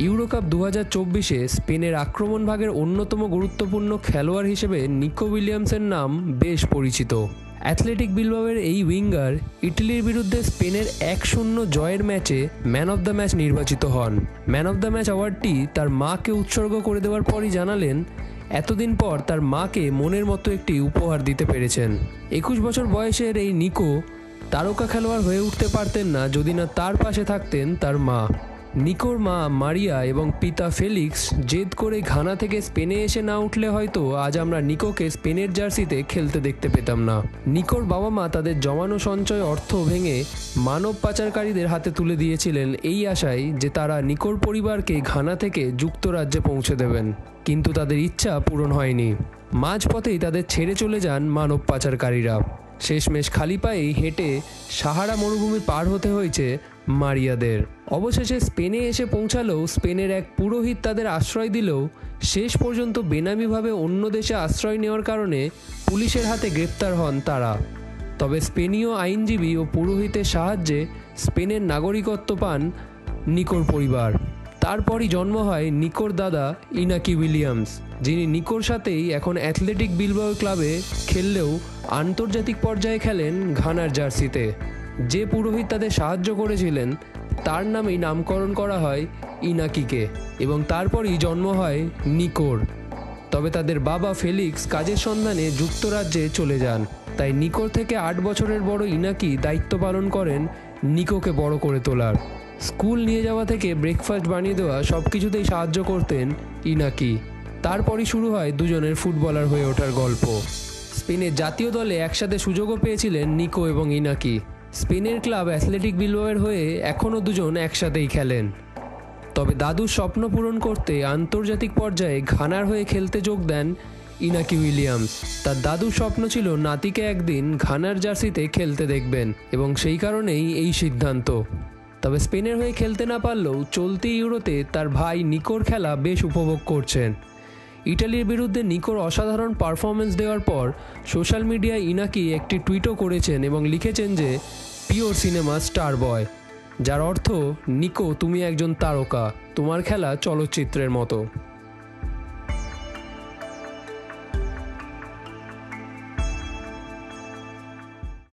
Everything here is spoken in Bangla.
ইউরোকাপ 2024-এ স্পেনের আক্রমণ ভাগের অন্যতম গুরুত্বপূর্ণ খেলোয়াড় হিসেবে নিকো উইলিয়ামসের নাম বেশ পরিচিত। অ্যাথলেটিক বিলবাওয়ের এই উইঙ্গার ইটালির বিরুদ্ধে স্পেনের 1-0 জয়ের ম্যাচে ম্যান অব দ্য ম্যাচ নির্বাচিত হন। ম্যান অব দ্য ম্যাচ অ্যাওয়ার্ডটি তার মাকে উৎসর্গ করে দেওয়ার পরই জানালেন এতদিন পর তার মাকে মনের মতো একটি উপহার দিতে পেরেছেন। 21 বছর বয়সের এই নিকো তারকা খেলোয়াড় হয়ে উঠতে পারতেন না যদি না তার পাশে থাকতেন তার মা। নিকোর মা মারিয়া এবং পিতা ফেলিক্স জেদ করে ঘানা থেকে স্পেনে এসে না উঠলে হয়তো আজ আমরা নিকোকে স্পেনের জার্সিতে খেলতে দেখতে পেতাম না। নিকোর বাবা মা তাদের জমানো সঞ্চয় অর্থ ভেঙে মানব পাচারকারীদের হাতে তুলে দিয়েছিলেন এই আশায় যে তারা নিকোর পরিবারকে ঘানা থেকে যুক্তরাজ্যে পৌঁছে দেবেন, কিন্তু তাদের ইচ্ছা পূরণ হয়নি। মাঝপথেই তাদের ছেড়ে চলে যান মানব পাচারকারীরা। শেষমেশ খালি পায়েই হেঁটে সাহারা মরুভূমি পার হতে হয়েছে মারিয়াদের। অবশেষে স্পেনে এসে পৌঁছালেও স্পেনের এক পুরোহিত তাদের আশ্রয় দিলেও শেষ পর্যন্ত বেনামিভাবে অন্য দেশে আশ্রয় নেওয়ার কারণে পুলিশের হাতে গ্রেপ্তার হন তারা। তবে স্পেনীয় আইনজীবী ও পুরোহিতের সাহায্যে স্পেনের নাগরিকত্ব পান নিকোর পরিবার। তারপরই জন্ম হয় নিকোর দাদা ইনাকি উইলিয়ামস, যিনি নিকোর সাথেই এখন অ্যাথলেটিক বিলবাও ক্লাবে খেললেও আন্তর্জাতিক পর্যায়ে খেলেন ঘানার জার্সিতে। যে পুরোহিত তাদের সাহায্য করেছিলেন তার নামেই নামকরণ করা হয় ইনাকিকে এবং তারপরই জন্ম হয় নিকোর। তবে তাদের বাবা ফেলিক্স কাজের সন্ধানে যুক্তরাজ্যে চলে যান, তাই নিকোর থেকে 8 বছরের বড় ইনাকি দায়িত্ব পালন করেন নিকোকে বড় করে তোলার। স্কুল নিয়ে যাওয়া থেকে ব্রেকফাস্ট বানিয়ে দেওয়া সব কিছুতেই সাহায্য করতেন ইনাকি। তারপরই শুরু হয় দুজনের ফুটবলার হয়ে ওঠার গল্প। স্পেনের জাতীয় দলে একসাথে সুযোগও পেয়েছিলেন নিকো এবং ইনাকি। স্পেনের ক্লাব অ্যাথলেটিক বিলবাওয়ের হয়ে এখনও দুজন একসাথেই খেলেন। তবে দাদুর স্বপ্ন পূরণ করতে আন্তর্জাতিক পর্যায়ে ঘানার হয়ে খেলতে যোগ দেন ইনাকি উইলিয়ামস। তার দাদুর স্বপ্ন ছিল নাতিকে একদিন ঘানার জার্সিতে খেলতে দেখবেন এবং সেই কারণেই এই সিদ্ধান্ত। তবে স্পেনের হয়ে খেলতে না পারলেও চলতি ইউরোতে তার ভাই নিকোর খেলা বেশ উপভোগ করছেন। ইটালির বিরুদ্ধে নিকোর অসাধারণ পারফরমেন্স দেওয়ার পর সোশ্যাল মিডিয়ায় ইনাকি একটি টুইটও করেছেন এবং লিখেছেন যে পিওর সিনেমা স্টার বয়, যার অর্থ নিকো তুমি একজন তারকা, তোমার খেলা চলচ্চিত্রের মতো।